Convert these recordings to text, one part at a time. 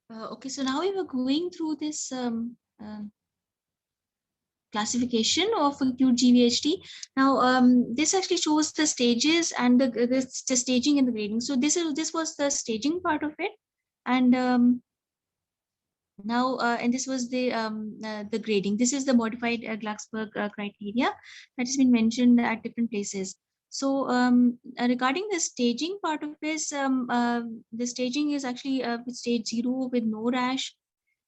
Okay, so now we were going through this classification of acute GVHD. Now, this actually shows the stages and the staging and the grading. So this was the staging part of it, and now and this was the grading. This is the modified Glucksberg criteria that has been mentioned at different places. So regarding the staging part of this, the staging is actually with stage 0 with no rash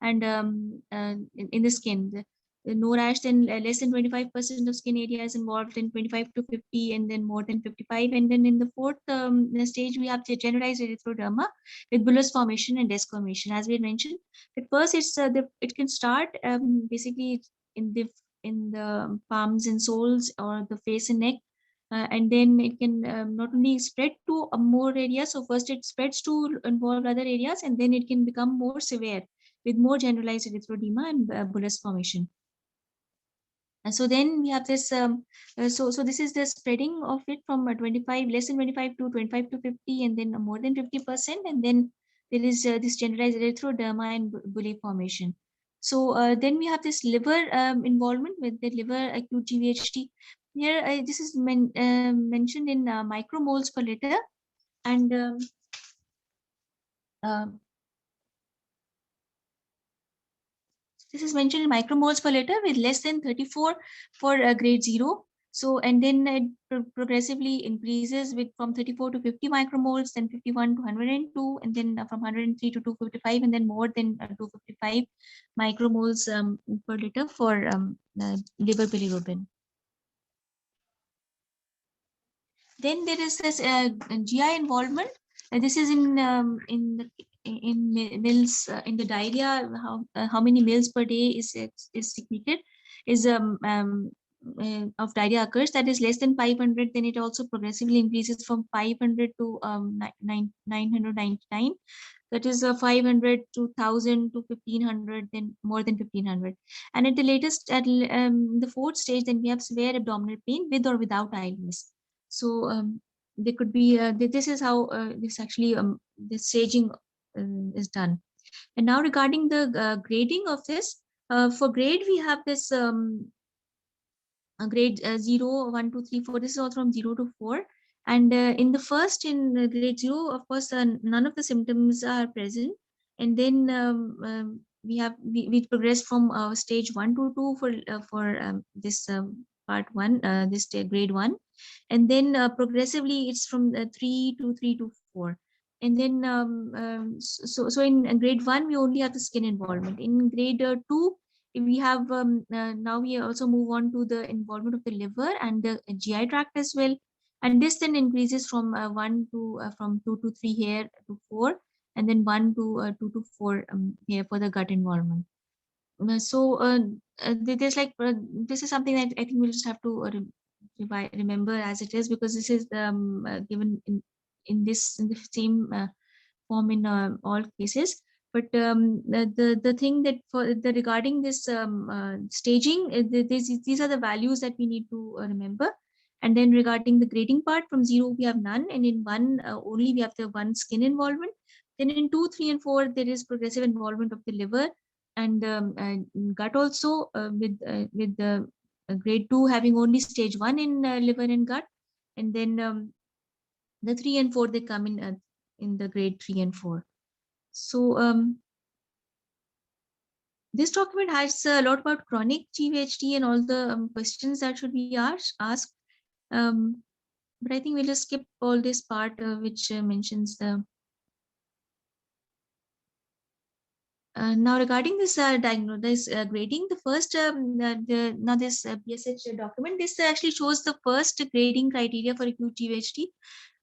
and in the skin. The no rash, then less than 25% of skin area is involved, then 25 to 50, and then more than 55. And then in the fourth stage, we have the generalized erythroderma with bullous formation and disc formation. As we had mentioned, at first it can start basically in the palms and soles or the face and neck, and then it can not only spread to more areas. So first it spreads to involve other areas, and then it can become more severe with more generalized erythroderma and bullous formation. And so then we have this, so this is the spreading of it from 25, less than 25 to 25 to 50, and then more than 50%. And then there is this generalized erythroderma and bullae formation. So then we have this liver involvement with the liver acute GVHD. Here, this is mentioned in micromoles per liter. And um, this is mentioned in micromoles per liter with less than 34 for grade 0. So, and then it progressively increases with from 34 to 50 micromoles, then 51 to 102, and then from 103 to 255, and then more than 255 micromoles per liter for liver bilirubin. Then there is this GI involvement. This is in mils in the diarrhea. How many mils per day is secreted is of diarrhea occurs, that is less than 500. Then it also progressively increases from 500 to 999. That is 500 to 1000 to 1500, then more than 1500. And at the latest, at the fourth stage, then we have severe abdominal pain with or without IBS. So there could be this is how this actually the staging is done. And now regarding the grading of this, for grade we have this grade 0, 1, 2, 3, 4. This is all from 0 to 4. And in the first, in grade 0, of course, none of the symptoms are present. And then we progress from stage 1 to 2 for this part 1, this grade 1. And then progressively it's from 3 to 3 to 4. And then so in grade 1 we only have the skin involvement. In grade 2 we have now we also move on to the involvement of the liver and the GI tract as well. And this then increases from 1 to from 2 to 3 here to 4, and then 1 to 2 to 4 here for the gut involvement. So there's like this is something that I think we'll just have to remember as it is, because this is given in the same form in all cases. But the thing that for the regarding this staging, these are the values that we need to remember. And then regarding the grading part, from 0 we have none, and in 1 only we have the 1 skin involvement. Then in 2, 3, and 4 there is progressive involvement of the liver and gut also, with the grade 2 having only stage 1 in liver and gut. And then the 3 and 4 they come in the grade 3 and 4. So this document has a lot about chronic GVHD and all the questions that should be asked. But I think we'll just skip all this part which mentions the. Now regarding this grading, the first now this BSH document, this actually shows the first grading criteria for acute GVHD.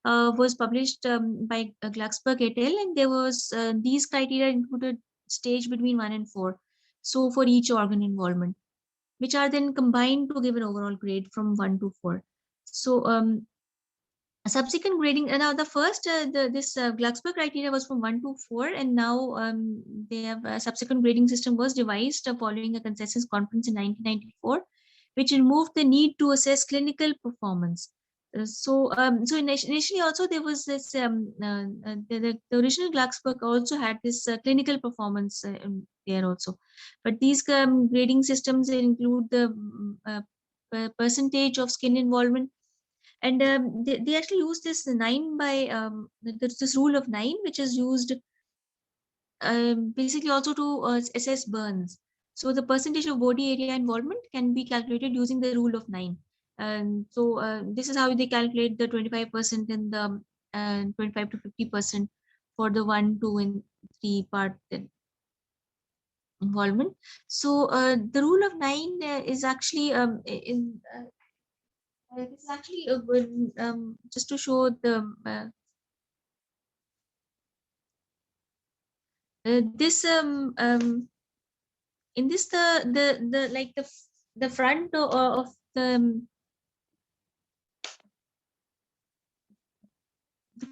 Was published by Glucksberg et al. And there was these criteria included stage between 1 and 4. So for each organ involvement, which are then combined to give an overall grade from 1 to 4. So subsequent grading, now the first this Glucksberg criteria was from 1 to 4, and now they have a subsequent grading system was devised following a consensus conference in 1994, which removed the need to assess clinical performance. So initially also there was this the original Glucksberg also had this clinical performance there also, but these grading systems include the percentage of skin involvement, and they actually use this 9 by there's this rule of 9 which is used basically also to assess burns. So the percentage of body area involvement can be calculated using the rule of 9. And so this is how they calculate the 25% and the 25 to 50% for the 1, 2, and 3 part involvement. So the rule of 9 is actually it's actually just to show the this in this the like the front of the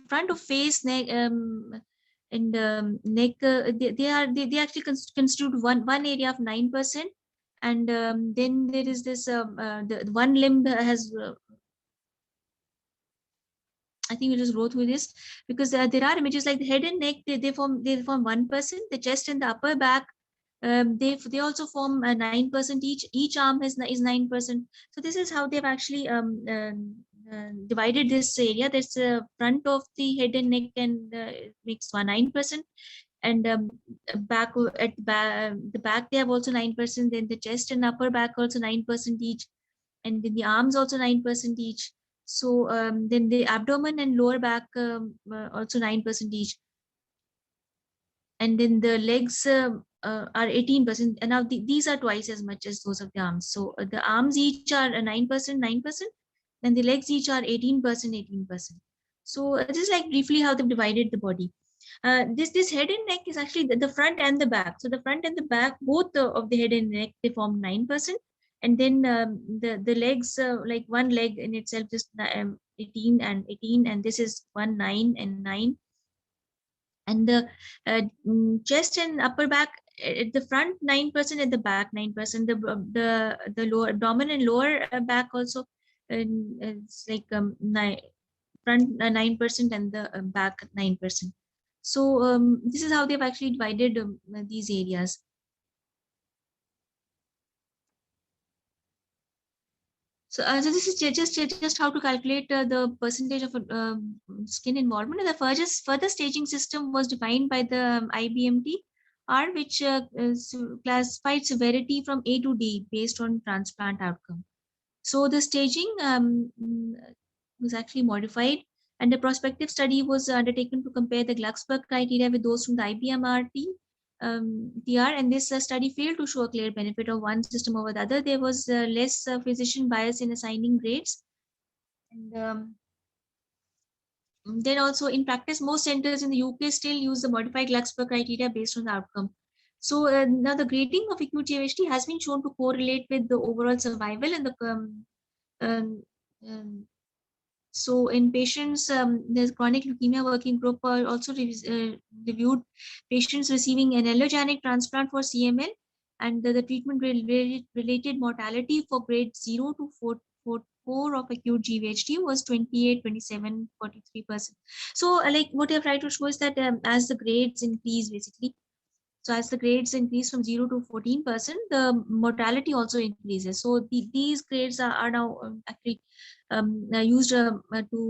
front of face, neck, and neck, they actually constitute one area of 9%, and then there is this the one limb has I think we just go through this because there are images like the head and neck, they form 1%. The chest and the upper back, they also form 9% each. Each arm is 9%. So this is how they've actually divided this area. There's the front of the head and neck and makes 9%, and back at the back they have also 9%. Then the chest and upper back also 9% each, and then the arms also 9% each. So then the abdomen and lower back also 9% each, and then the legs are 18%. And now these are twice as much as those of the arms. So the arms each are 9%, 9%, and the legs each are 18%, 18%. So this is like briefly how they've divided the body. This head and neck is actually the front and the back. So the front and the back, both of the head and neck, they form 9%, and then the legs, like one leg in itself is 18 and 18, and this is 1, 9 and 9, and the chest and upper back at the front 9%, at the back 9%. The lower abdomen and lower back also it's like front 9% and the back 9%. So this is how they've actually divided these areas. So this is just how to calculate the percentage of skin involvement. And the further staging system was defined by the IBMT-R, which classified severity from A to D based on transplant outcome. So the staging was actually modified, and a prospective study was undertaken to compare the Glucksberg criteria with those from the IBMRT TR, and this study failed to show a clear benefit of one system over the other. There was less physician bias in assigning grades, and then also in practice, most centers in the UK still use the modified Glucksberg criteria based on the outcome. So now the grading of acute GvHD has been shown to correlate with the overall survival and the um, um, so in patients, there's chronic leukemia working group also reviewed patients receiving an allogeneic transplant for CML, and the treatment related mortality for grade 0 to 4 of acute GvHD was 28, 27, 43%. So like what I've tried to show is that as the grades increase, basically, so as the grades increase from 0 to 14%, the mortality also increases. So these grades are now actually used to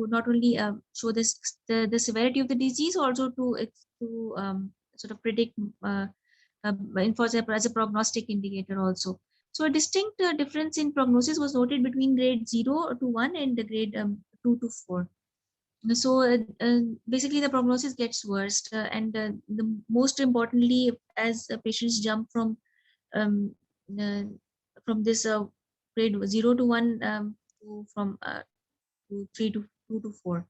not only show the severity of the disease, also to sort of predict as a prognostic indicator also. So a distinct difference in prognosis was noted between grade 0 to 1 and the grade 2 to 4. So basically the prognosis gets worse, and the most importantly, as patients jump um, uh, from this grade 0 to 1 from to 3 to 2 to 4.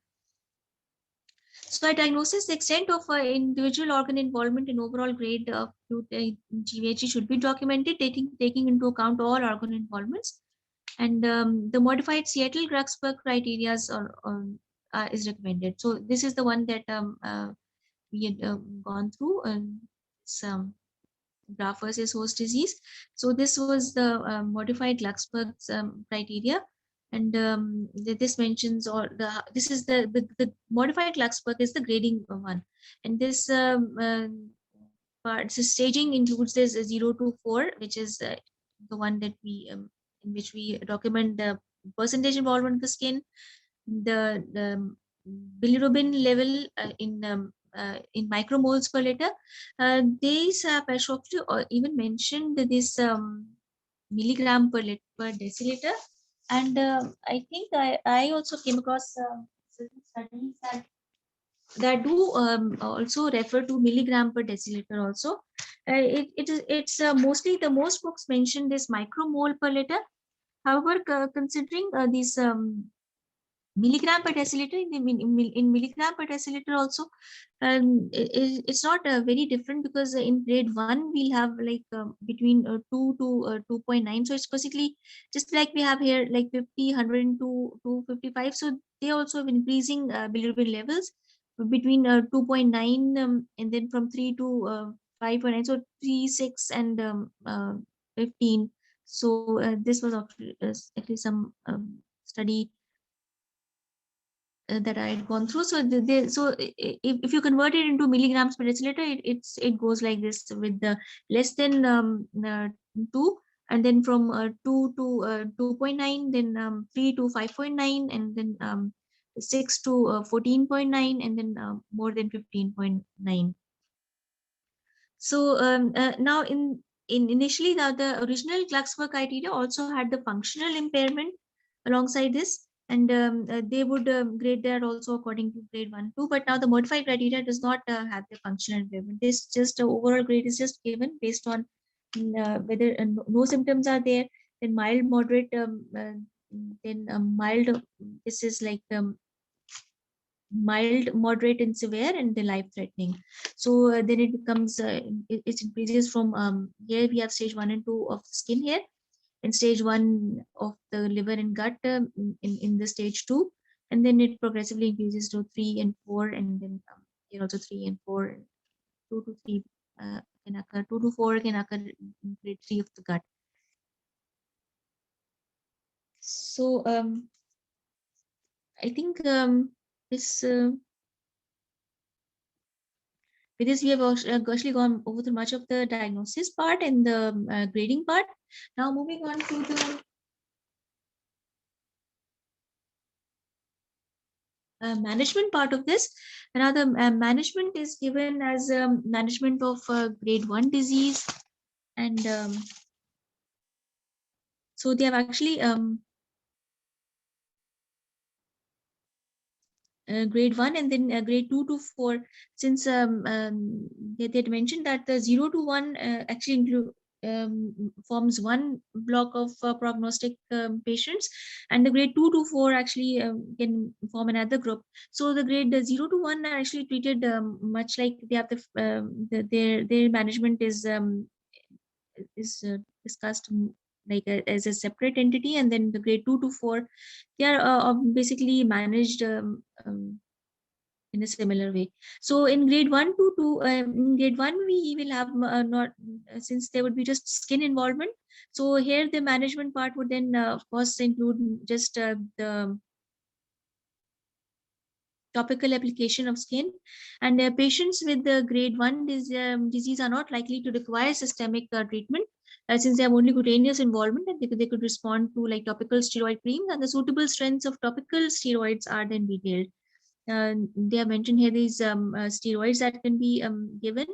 So at diagnosis, the extent of individual organ involvement in overall grade of GvHD should be documented, taking into account all organ involvements. And the modified Seattle Glucksberg criteria is recommended. So this is the one that we had gone through, and some graft versus host disease. So this was the modified Glucksberg's criteria, And this mentions, or this is the modified Kluxberg is the grading one, and this part, so staging includes this 0 to 4, which is the one that we in which we document the percentage involvement of the skin, the bilirubin level in micromoles per liter. These have actually even mentioned this milligram per deciliter, and I think I also came across certain studies that do also refer to milligram per deciliter also. It's mostly the most books mention this micromole per liter. However, considering these milligram per deciliter, in milligram per deciliter also, it's not very different, because in grade 1 we'll have like between 2 to 2.9. So it's basically just like we have here, like 50, 100 and 255. So they also have increasing bilirubin levels between 2.9 and then from 3 to 5.9. So 3, 6 and 15. So this was actually some study that I had gone through. So if you convert it into milligrams per deciliter, it goes like this, with the less than 2, and then from 2 to 2.9, then 3 to 5.9, and then 6 to 14.9, and then more than 15.9. So now in initially, the original Kluxberg criteria also had the functional impairment alongside this, and they would grade that also according to grade 1, 2. But now the modified criteria does not have the functional impairment. This just overall grade is just given based on whether no symptoms are there, then mild, moderate, then mild. This is like mild, moderate, and severe, and the life threatening. So then it becomes it increases from here we have stage 1 and 2 of the skin here, and stage 1 of the liver and gut in the stage 2, and then it progressively increases to 3 and 4, and then here also 3 and 4, and 2 to 3 can occur, 2 to 4 can occur in grade 3 of the gut. So I think this with this, we have actually gone over the much of the diagnosis part and the grading part. Now moving on to the management part of this. Now the management is given as management of grade 1 disease, and so they have actually grade 1 and then grade 2 to 4, since they had mentioned that the 0 to 1 actually forms one block of prognostic patients, and the grade 2 to 4 actually can form another group. So the grade 0 to 1 are actually treated much like they have their management is discussed like as a separate entity, and then the grade 2 to 4, they are basically managed in a similar way. So in grade 1 to 2, in grade 1 we will have not since there would be just skin involvement. So here the management part would then of course include just the topical application of skin, and patients with the grade 1 disease are not likely to require systemic treatment, since they have only cutaneous involvement, and they could respond to like topical steroid creams, and the suitable strengths of topical steroids are then detailed. They have mentioned here these steroids that can be given,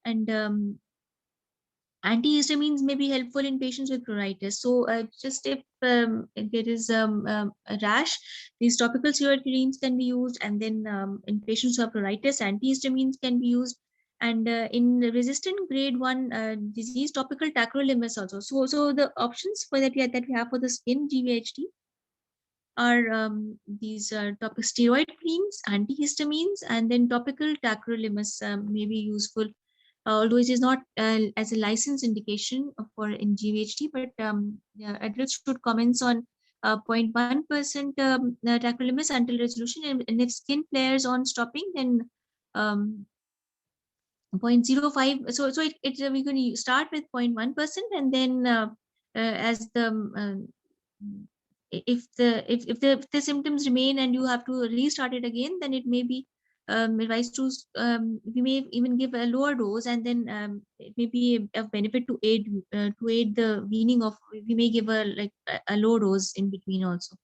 and antihistamines may be helpful in patients with pruritus. So just if there is a rash, these topical steroid creams can be used, and then in patients who have pruritus, antihistamines can be used. And in resistant grade 1 disease, topical tacrolimus also. So the options for that we have for the skin GVHD are these topic steroid creams, antihistamines, and then topical tacrolimus may be useful, although it is not as a license indication for in GVHD, but yeah, adults should commence on 0.1% tacrolimus until resolution, and if skin flares on stopping, then 0.05. So we can start with 0.1%, and then as the if the symptoms remain and you have to restart it again, then it may be advised to we may even give a lower dose, and then it may be of benefit to aid the weaning of. We may give a low dose in between also.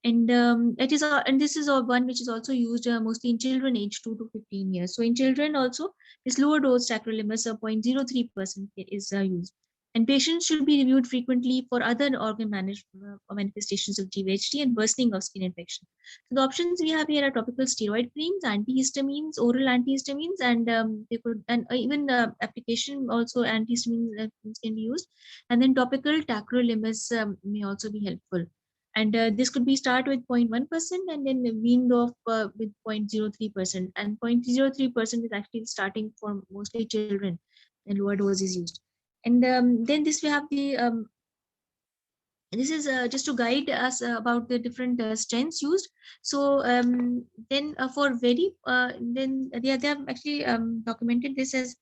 And this is one which is also used mostly in children aged 2 to 15 years. So in children also, this lower dose tacrolimus of 0.03% is used. And patients should be reviewed frequently for other organ manifestations of GvHD and worsening of skin infection. So the options we have here are topical steroid creams, antihistamines, oral antihistamines, and even application also antihistamines can be used. And then topical tacrolimus may also be helpful. And this could be start with 0.1% and then weaned off with 0.03%. And 0.03% is actually starting for mostly children, and lower dose is used. And then this we have the this is just to guide us about the different strengths used. So then for very then they have actually documented this as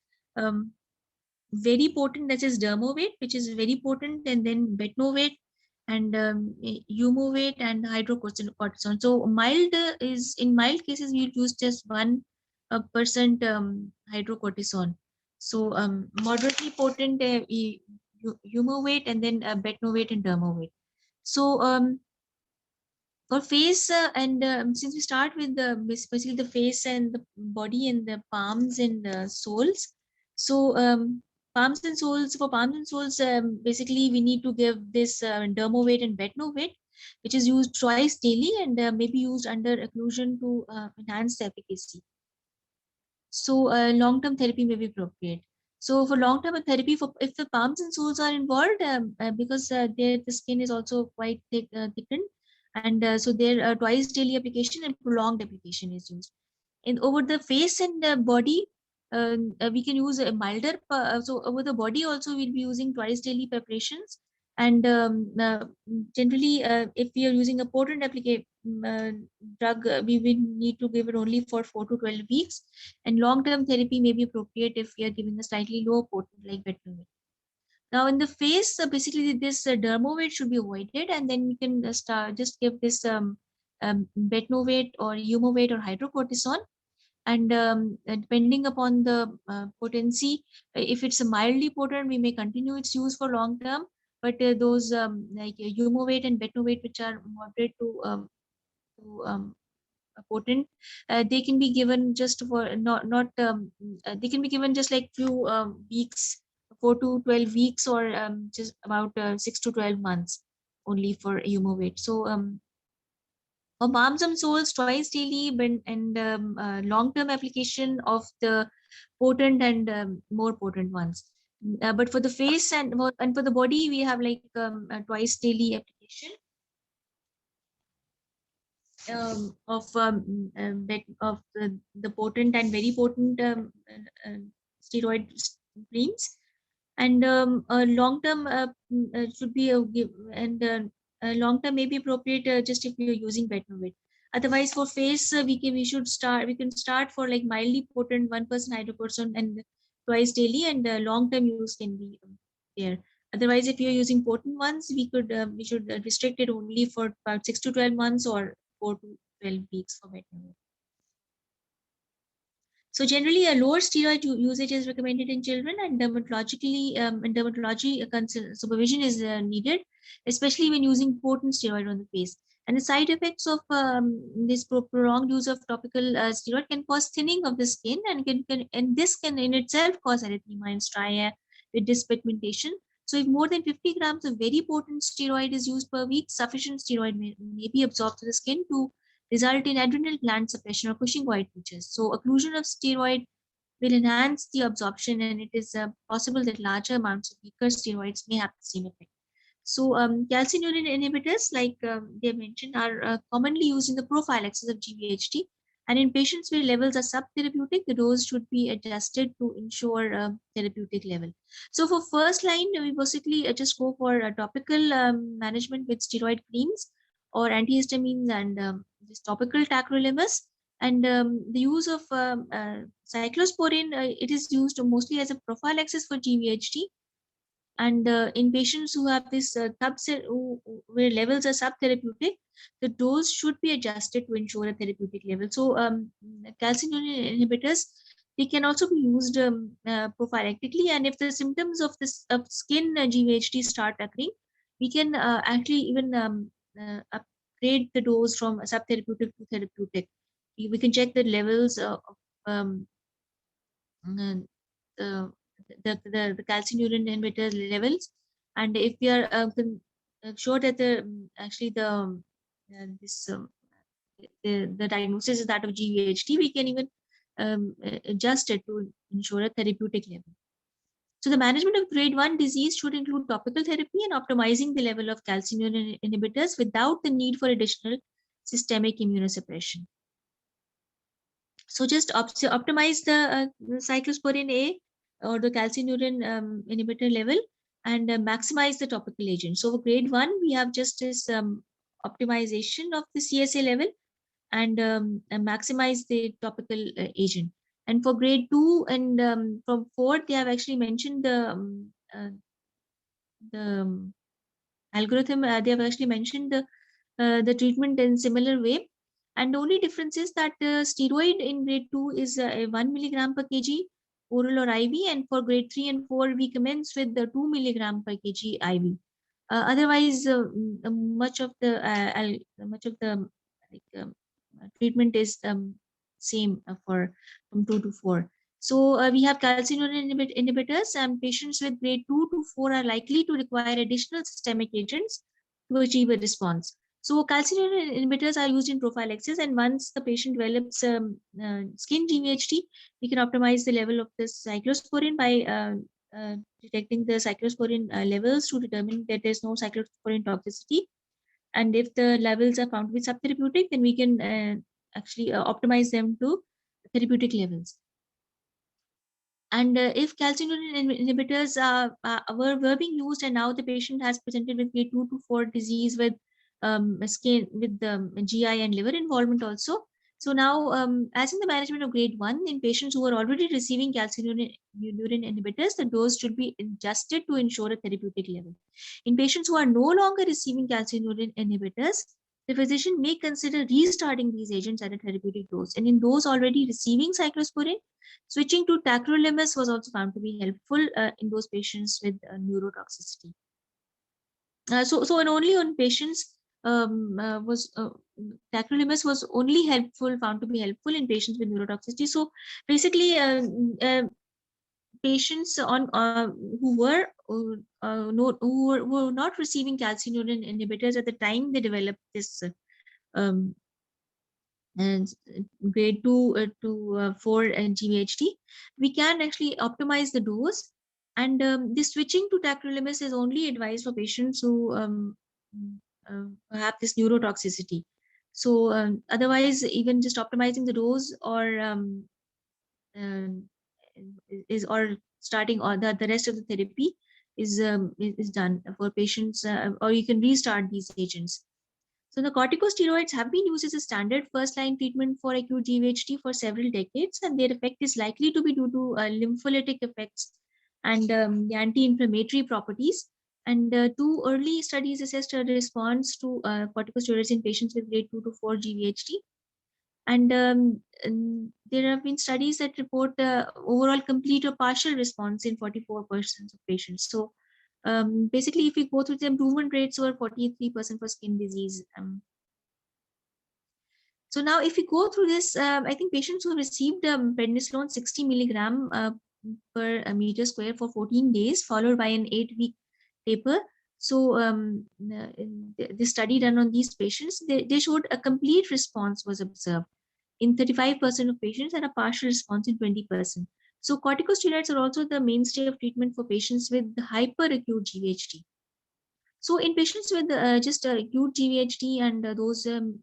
very potent, that is dermovate, which is very potent, and then betnovate and eumovate and hydrocortisone. So mild is in mild cases we use just 1% hydrocortisone. So moderately potent eumovate and then betnovate and dermovate. So for face and since we start with basically the face and the body and the palms and soles, so palms and soles, for palms and soles, basically we need to give this dermovate and betnovate, which is used twice daily and may be used under occlusion to enhance the efficacy. So long-term therapy may be appropriate. So for long-term therapy, for if the palms and soles are involved, because the skin is also quite thickened, and so there twice daily application and prolonged application is used. And over the face and body, we can use a milder. So over the body also we'll be using twice daily preparations. And generally, if we are using a potent drug, we will need to give it only for 4 to 12 weeks. And long-term therapy may be appropriate if we are giving a slightly lower potent like betnovate. Now in the face, basically this dermovate should be avoided, and then we can just give this betnovate or eumovate or hydrocortisone. And depending upon the potency, if it's a mildly potent, we may continue its use for long term. But those like eumovate and betnovate, which are moderate to potent, they can be given just for not they can be given just like few weeks, 4 to 12 weeks, or just about 6 to 12 months only for eumovate. So for palms and soles twice daily, and long-term application of the potent and more potent ones. But for the face and for the body, we have like twice daily application of the potent and very potent steroid creams. And long term should be and long term may be appropriate just if we are using betnovate. Otherwise, for face, we can start for like mildly potent 1% hydrocortisone and twice daily, and long term use can be there. Otherwise, if you are using potent ones, we should restrict it only for about 6 to 12 months or 4 to 12 weeks for betnovate. So generally, a lower steroid usage is recommended in children, and dermatology supervision is needed, especially when using potent steroid on the face. And the side effects of this prolonged use of topical steroid can cause thinning of the skin, and this can in itself cause erythema and striae with dyspigmentation. So if more than 50 grams of very potent steroid is used per week, sufficient steroid may be absorbed to the skin to result in adrenal gland suppression or Cushing-White features. So occlusion of steroid will enhance the absorption, and it is possible that larger amounts of weaker steroids may have the same effect. So calcineurin inhibitors, like they mentioned, are commonly used in the prophylaxis of GvHD. And in patients where levels are subtherapeutic, the dose should be adjusted to ensure therapeutic level. So for first line, we basically just go for topical management with steroid creams or antihistamines and this topical tacrolimus. And the use of cyclosporin, it is used mostly as a prophylaxis for GvHD. And in patients who have this where levels are subtherapeutic, the dose should be adjusted to ensure a therapeutic level. So calcineurin inhibitors, they can also be used prophylactically, and if the symptoms of this of skin GVHD start occurring, we can actually even upgrade the dose from subtherapeutic to therapeutic. We can check the levels of um, uh, the, the calcineurin inhibitor levels, and if we are sure that the actually this the diagnosis is that of GVHD, we can even adjust it to ensure a therapeutic level. So the management of grade 1 disease should include topical therapy and optimizing the level of calcineurin inhibitors without the need for additional systemic immunosuppression. So just optimize the cyclosporin A or the calcineurin inhibitor level, and maximize the topical agent. So for grade 1, we have just this optimization of the CSA level, and maximize the topical agent. And for grade 2 and from 4, they have actually mentioned the algorithm. They have actually mentioned the treatment in similar way. And the only difference is that steroid in grade 2 is 1 milligram per kg oral or IV, and for grade 3 and 4 we commence with the 2 milligram per kg IV. Otherwise, much of the like, treatment is same for from 2 to 4. So we have calcineurin inhibitors, and patients with grade 2 to 4 are likely to require additional systemic agents to achieve a response. So calcineurin inhibitors are used in prophylaxis, and once the patient develops skin GVHD, we can optimize the level of the cyclosporin by detecting the cyclosporin levels to determine that there's no cyclosporin toxicity. And if the levels are found to be subtherapeutic, then we can actually optimize them to therapeutic levels. And if calcineurin inhibitors were being used, and now the patient has presented with grade 2 to 4 disease with skin, with the GI and liver involvement also. So now, as in the management of grade 1, in patients who are already receiving calcineurin inhibitors, the dose should be adjusted to ensure a therapeutic level. In patients who are no longer receiving calcineurin inhibitors, the physician may consider restarting these agents at a therapeutic dose. And in those already receiving cyclosporin, switching to tacrolimus was also found to be helpful in those patients with neurotoxicity. So and only on patients tacrolimus was only found to be helpful in patients with neurotoxicity. So basically, patients on who were not receiving calcineurin inhibitors at the time they developed this um, and grade 2 to 4 and GVHD, we can actually optimize the dose. And the switching to tacrolimus is only advised for patients who have this neurotoxicity. So otherwise, even just optimizing the dose or or starting or the rest of the therapy is done for patients, or you can restart these agents. So the corticosteroids have been used as a standard first-line treatment for acute GVHD for several decades, and their effect is likely to be due to lympholytic effects and the anti-inflammatory properties. And two early studies assessed a response to corticosteroids in patients with grade 2 to 4 GVHD. And there have been studies that report overall complete or partial response in 44% of patients. So basically, if we go through the improvement rates were 43% for skin disease. So now if we go through this, I think patients who received prednisolone 60 milligram per meter square for 14 days, followed by an 8-week taper. So the study done on these patients, they showed a complete response was observed in 35% of patients and a partial response in 20%. So corticosteroids are also the mainstay of treatment for patients with hyperacute GVHD. So in patients with just acute GVHD and those in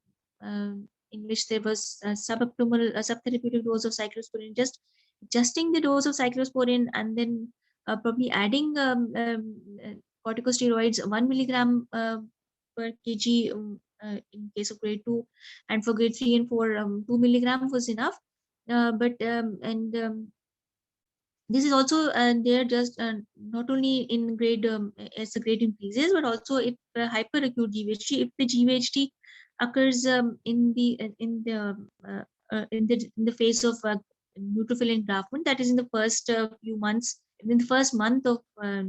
which there was subtherapeutic dose of cyclosporin, just adjusting the dose of cyclosporin and then probably adding corticosteroids 1 milligram per kg in case of grade 2, and for grade 3 and 4 2 milligram was enough. This is also there just not only in grade as the grade increases, but also if hyperacute GVHD, if the GVHD occurs in the phase of neutrophil engraftment, that is in the first few months, in the first month of uh,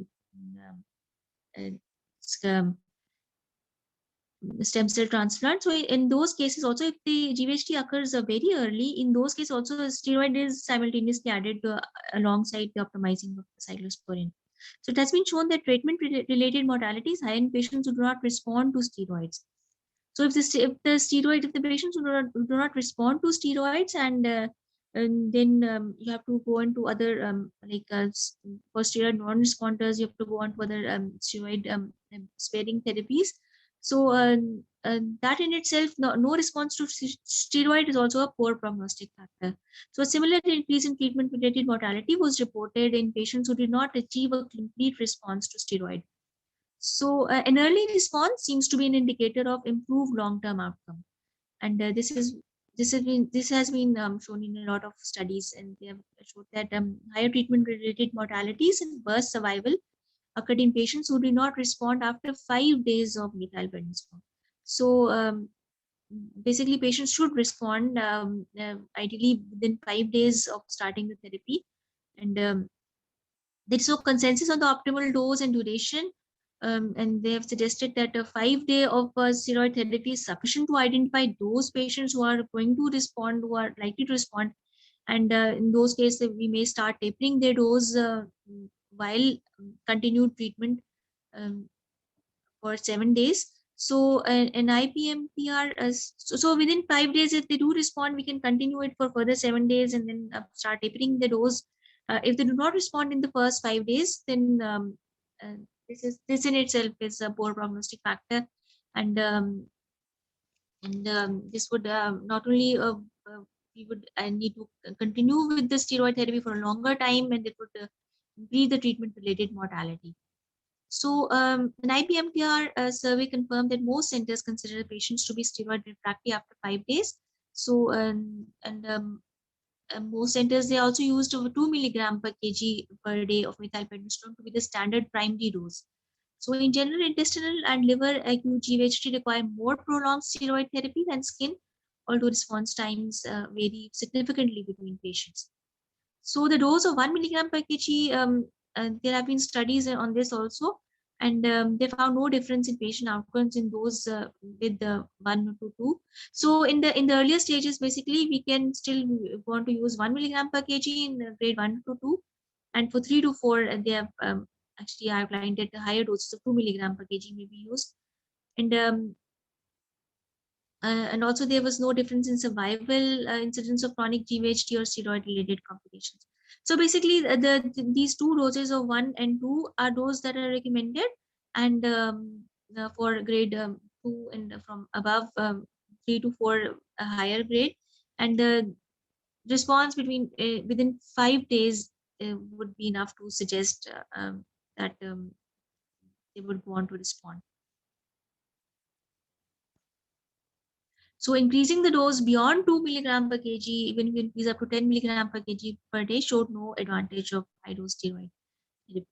stem cell transplant. So in those cases also, if the GVHD occurs very early, in those cases also steroid is simultaneously added alongside the optimizing of the cyclosporin. So it has been shown that treatment-related mortality is high in patients who do not respond to steroids. So if the patients do not respond to steroids, and then you have to go into other for steroid non-responders, you have to go on to other steroid sparing therapies. So that in itself, no response to steroid is also a poor prognostic factor. So a similar increase in treatment-related mortality was reported in patients who did not achieve a complete response to steroid. So an early response seems to be an indicator of improved long-term outcome, and this has been shown in a lot of studies, and they have showed that higher treatment-related mortalities and worse survival occurred in patients who did not respond after 5 days of methylprednisolone. So basically, patients should respond ideally within 5 days of starting the therapy, and there is no consensus on the optimal dose and duration. And they have suggested that a 5 day of steroid therapy is sufficient to identify those patients who are going to respond, who are likely to respond. And in those cases, we may start tapering their dose while continued treatment um, for 7 days. So an IPMPR, so within 5 days, if they do respond, we can continue it for further 7 days and then start tapering the dose. If they do not respond in the first 5 days, then uh, this in itself is a poor prognostic factor, and this would not only we would need to continue with the steroid therapy for a longer time, and it would increase the treatment-related mortality. So an IPMTR survey confirmed that most centers consider patients to be steroid refractory after 5 days. So most centers, they also used over 2 milligram per kg per day of methylprednisolone to be the standard primary dose. So in general, intestinal and liver acute GVHD require more prolonged steroid therapy than skin, although response times vary significantly between patients. So the dose of 1 milligram per kg, there have been studies on this also, and they found no difference in patient outcomes in those with the 1 to 2. So in the earlier stages, basically we can still want to use 1 milligram per kg in grade 1 to 2, and for 3 to 4, they have actually outlined that the higher doses of 2 milligram per kg may be used, and and also there was no difference in survival incidence of chronic GVHD or steroid-related complications. So basically, these two doses of 1 and 2 are those that are recommended, and for grade 2 and from above 3 to 4 a higher grade, and the response within 5 days would be enough to suggest that they would want to respond. So increasing the dose beyond 2 milligram per kg, even if you increase up to 10 milligram per kg per day, showed no advantage of high dose steroid therapy.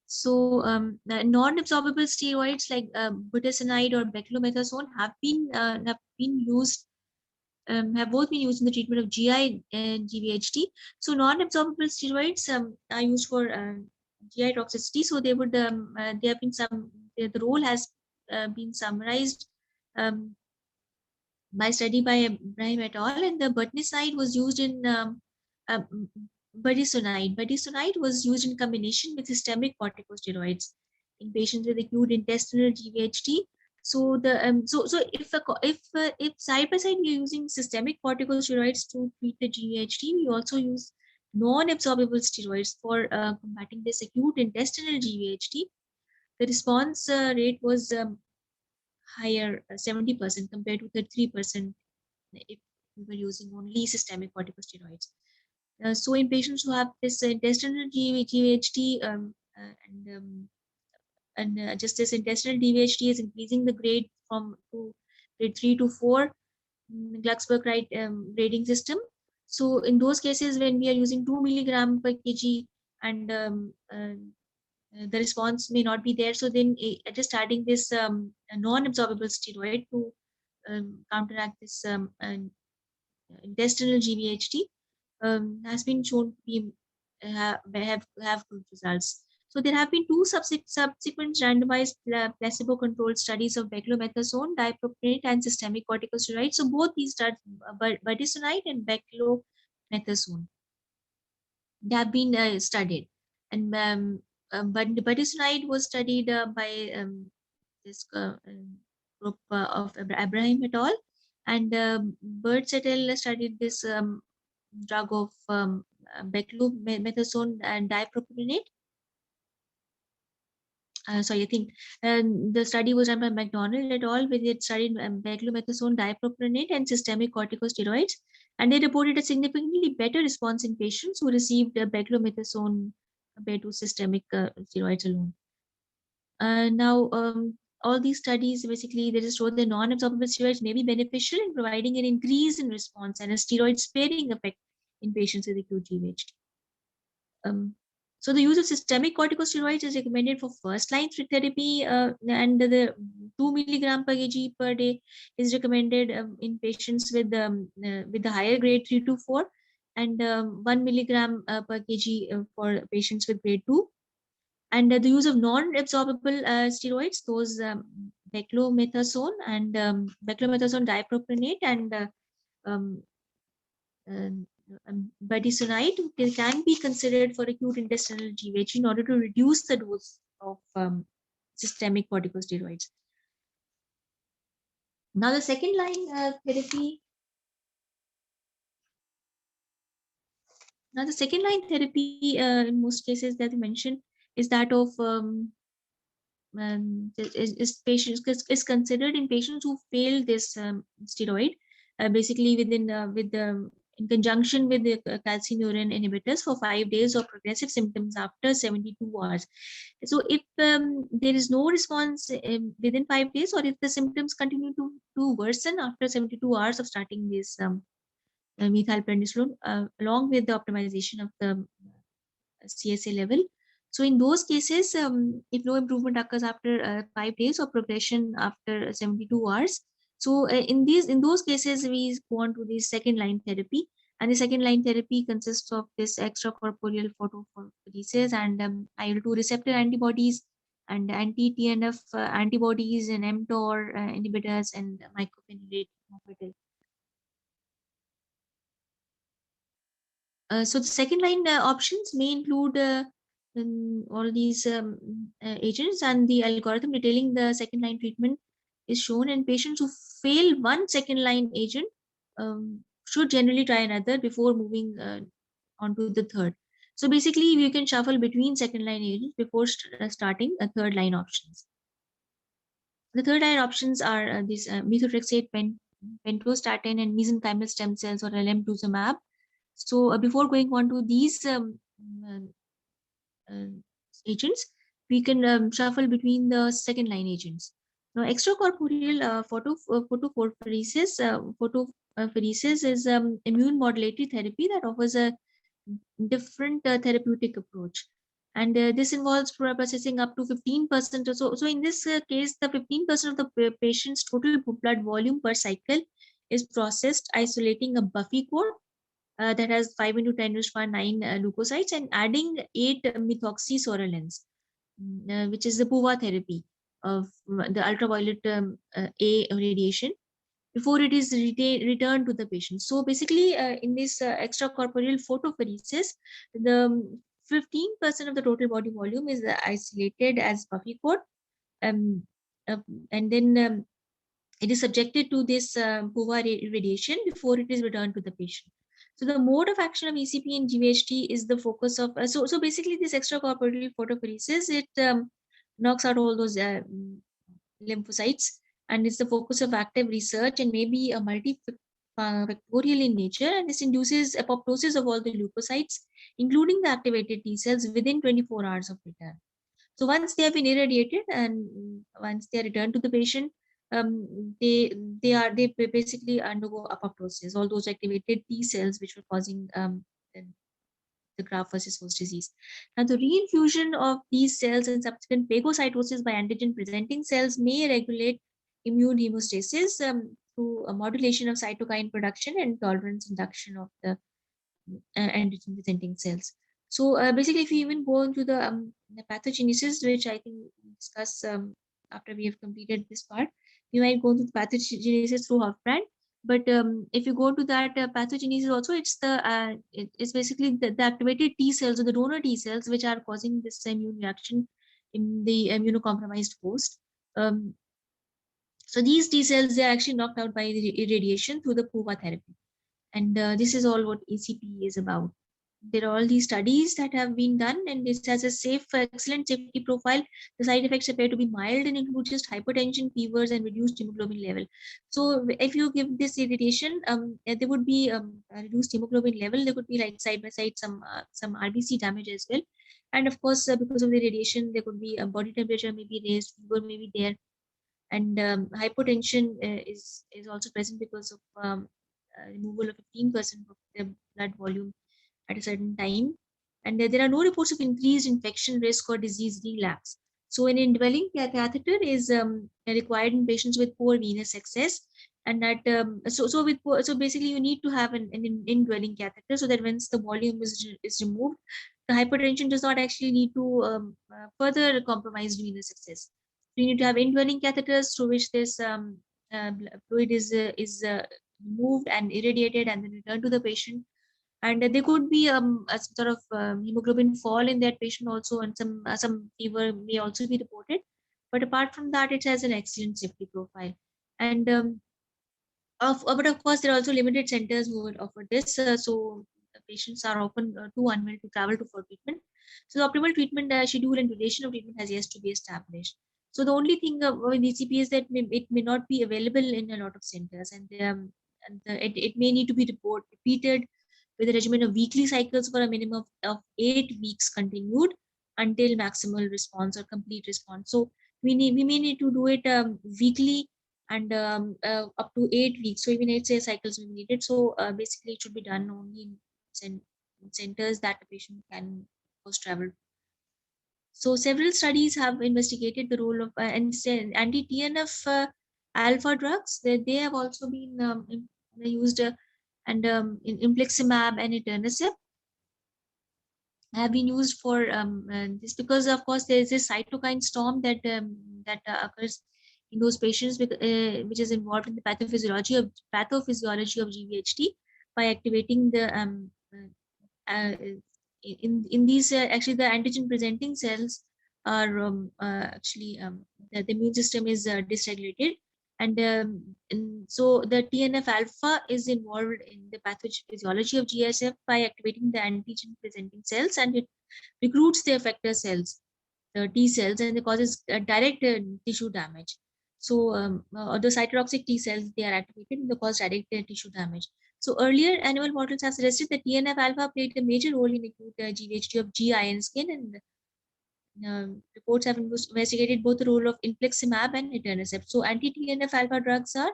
So the non-absorbable steroids like budesonide or beclomethasone have been used, have both been used in the treatment of GI and GVHD. So non-absorbable steroids are used for GI toxicity. So they have been the role has been summarized by study by Ibrahim et al. And the budesonide was used in budesonide. Budesonide was used in combination with systemic corticosteroids in patients with acute intestinal GVHD. So if side by side we are using systemic corticosteroids to treat the GVHD, we also use non-absorbable steroids for combating this acute intestinal GVHD. The response rate was higher, 70% compared to 33% if we were using only systemic corticosteroids. So in patients who have this intestinal GVHD and just this intestinal GVHD is increasing the grade from grade 3 to 4 Glucksberg grading system. So in those cases, when we are using 2 milligram per kg and the response may not be there. So then just adding this non-absorbable steroid to counteract this intestinal GVHD has been shown to be have good results. So there have been two subsequent randomized placebo-controlled studies of beclomethasone, dipropionate, and systemic corticosteroids. So both these studies, budesonide and beclomethasone, they have been studied. And but budesonide was studied by this group of Abraham et al. And Birds et al. Studied this drug of beclomethasone and dipropionate. Sorry, I think the study was done by McDonald et al. Where they studied beclomethasone, dipropionate, and systemic corticosteroids, and they reported a significantly better response in patients who received beclomethasone compared to systemic steroids alone. Now, all these studies basically they just show the non-absorbable steroids may be beneficial in providing an increase in response and a steroid-sparing effect in patients with acute GVHD. So the use of systemic corticosteroids is recommended for first-line therapy, and the 2 milligram per kg per day is recommended in patients with the higher grade 3 to 4, and 1 milligram per kg for patients with grade 2. And the use of non-absorbable steroids, those beclomethasone and beclomethasone dipropionate and um, budesonide can be considered for acute intestinal GVHD in order to reduce the dose of systemic corticosteroids. Now, the second line therapy. Now, the second line therapy in most cases that you mentioned is that of is considered in patients who fail this steroid, basically in conjunction with the calcineurin inhibitors for 5 days of progressive symptoms after 72 hours. So if there is no response within 5 days, or if the symptoms continue to worsen after 72 hours of starting this methylprednisolone, along with the optimization of the CSA level. So in those cases, if no improvement occurs after 5 days or progression after 72 hours, so in those cases, we go on to the second line therapy. And the second line therapy consists of this extracorporeal photophoresis and IL-2 receptor antibodies and anti-TNF antibodies and mTOR inhibitors and mycophenolate mofetil. So the second line options may include all these agents, and the algorithm detailing the second line treatment is shown. And patients who fail one second line agent should generally try another before moving on to the third. So basically, you can shuffle between second line agents before starting a third line options. The third line options are these methotrexate, pentostatin, and mesenchymal stem cells or alemtuzumab. So before going on to these uh, uh, agents, we can shuffle between the second line agents. Now, extracorporeal photophoresis is immune modulatory therapy that offers a different therapeutic approach. And this involves processing up to 15% or so. So in this case, the 15% of the patient's total blood volume per cycle is processed, isolating a Buffy code that has 5 into 10 raised to power 9 leukocytes and adding 8 methoxysorelins, which is the PUVA therapy of the ultraviolet A radiation before it is returned to the patient. So basically, in this extracorporeal photophoresis, the 15% of the total body volume is isolated as Buffy code, um, and then it is subjected to this PUVA radiation before it is returned to the patient. So the mode of action of ECP in GVHD is the focus of, so basically this extracorporeal photophoresis, it knocks out all those lymphocytes, and it's the focus of active research and maybe a multifactorial in nature, and this induces apoptosis of all the leukocytes, including the activated T cells within 24 hours of return. So once they have been irradiated and once they are returned to the patient, they basically undergo apoptosis, all those activated T cells which were causing the the graft versus host disease. Now, the reinfusion of these cells and subsequent phagocytosis by antigen-presenting cells may regulate immune hemostasis through a modulation of cytokine production and tolerance induction of the antigen-presenting cells. So basically, if you even go into the pathogenesis, which I think we'll discuss after we have completed this part, you might go into the pathogenesis through Hofbrand. But if you go to that pathogenesis also, it's basically the activated T cells or the donor T cells which are causing this immune reaction in the immunocompromised host. So these T cells, they are actually knocked out by the irradiation through the POVA therapy. And this is all what ACP is about. There are all these studies that have been done, and this has a safe, excellent safety profile. The side effects appear to be mild and include just hypertension, fevers, and reduced hemoglobin level. So if you give this irradiation, there would be a reduced hemoglobin level. There could be like side by side some RBC damage as well. And of course, because of the radiation, there could be a body temperature may be raised, fever may be there, and hypotension is also present because of removal of 15% of the blood volume at a certain time. And there are no reports of increased infection risk or disease relapse. So an indwelling catheter is required in patients with poor venous access. And that so basically you need to have an indwelling catheter so that once the volume is removed, the hypertension does not actually need to further compromise venous access. So you need to have indwelling catheters through which this fluid is removed and irradiated and then returned to the patient. And there could be a sort of hemoglobin fall in that patient also, and some fever may also be reported. But apart from that, it has an excellent safety profile. And but of course, there are also limited centers who would offer this. So the patients are often too unwell to travel to for treatment. So the optimal treatment schedule and duration of treatment has yet to be established. So the only thing with ECP is that it may not be available in a lot of centers, and it may need to be repeated with a regimen of weekly cycles for a minimum of 8 weeks continued until maximal response or complete response. So we may need to do it weekly and up to 8 weeks. So even 8 cycles will be needed. So basically, it should be done only in centers that the patient can post travel. So several studies have investigated the role of anti-TNF alpha drugs. They have also been used, and in infliximab and etanercept have been used for this because, of course, there is a cytokine storm that occurs in those patients which is involved in the pathophysiology of GVHD by activating the in these actually the antigen presenting cells are actually the immune system is dysregulated, and so the TNF alpha is involved in the pathophysiology of GSF by activating the antigen presenting cells, and it recruits the effector cells, the T cells, and it causes direct tissue damage. So the cytotoxic T cells, they are activated and they cause direct tissue damage. So earlier animal models have suggested that TNF alpha played a major role in acute GVHD of GI and skin, and reports have investigated both the role of infliximab and etanercept. So anti-TNF alpha drugs are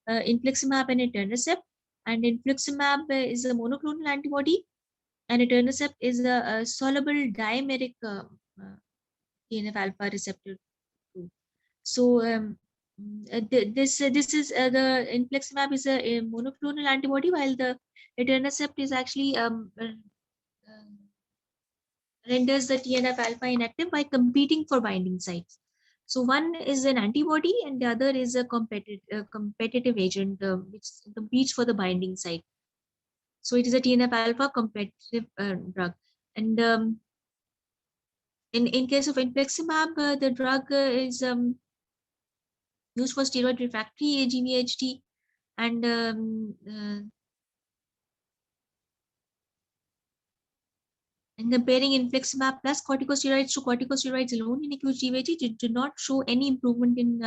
infliximab and etanercept, and infliximab is a monoclonal antibody, and etanercept is a soluble dimeric TNF alpha receptor 2. So this is the infliximab is a monoclonal antibody, while the etanercept is actually renders the TNF alpha inactive by competing for binding sites. So one is an antibody and the other is a competitive agent which competes for the binding site. So it is a TNF alpha competitive drug. And in case of infliximab, the drug is used for steroid refractory GVHD, and and comparing infliximab plus corticosteroids to corticosteroids alone in acute GVHD did not show any improvement in